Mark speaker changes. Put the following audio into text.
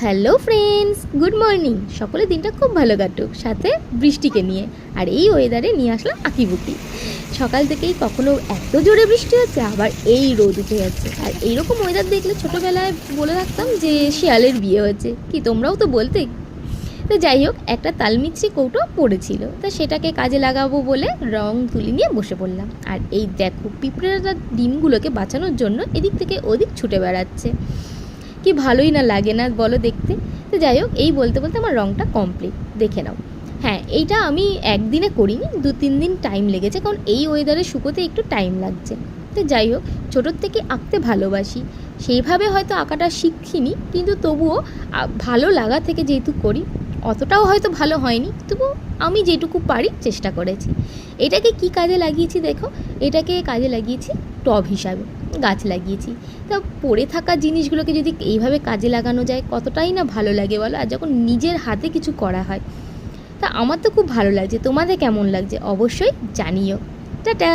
Speaker 1: Hello friends, good morning. সকলে দিনটা খুব ভালো কাটুক, সাথে বৃষ্টিকে নিয়ে। আর এই ওয়েদারে নিয়ে আসলাম আঁকিবুকি। সকাল থেকেই কখনো এত জোরে বৃষ্টি হচ্ছে, আবার এই রোদ উঠে যাচ্ছে। আর এইরকম ওয়েদার দেখলে ছোটোবেলায় বলে রাখতাম যে শিয়ালের বিয়ে হয়েছে, কি তোমরাও তো বলতে। তো যাই হোক, একটা তালমিছরি কৌটো পড়েছিল, তা সেটাকে কাজে লাগাবো বলে রং তুলি নিয়ে বসে পড়লাম। আর এই দেখো, পিঁপড়েরা ডিমগুলোকে বাঁচানোর জন্য এদিক থেকে ওদিক ছুটে বেড়াচ্ছে। কি ভালোই না লাগে না বলো দেখতে। তো যাই হোক, এই বলতে বলতে আমার রঙটা কমপ্লিট, দেখে নাও। হ্যাঁ, এইটা আমি একদিনে করিনি, 2-3 দিন টাইম লেগেছে, কারণ এই ওয়েদারে শুকোতে একটু টাইম লাগছে। তো যাই হোক, ছোটোর থেকে আঁকতে ভালোবাসি, সেইভাবে হয়তো আঁকাটা শিখিনি, কিন্তু তবুও ভালো লাগা থেকে যেহেতু করি, অতটাও হয়তো ভালো হয়নি, তবু আমি যেটুকু পারি চেষ্টা করেছি। এটাকে কি কাজে লাগিয়েছি দেখো, এটাকে কাজে লাগিয়েছি টব হিসাবে, গাছ লাগিয়েছি। তা পড়ে থাকা জিনিসগুলোকে যদি এইভাবে কাজে লাগানো যায়, কতটাই না ভালো লাগে বলো। আর যখন নিজের হাতে কিছু করা হয়, তা আমার তো খুব ভালো লাগছে। তোমাদের কেমন লাগছে অবশ্যই জানিও। টাটা।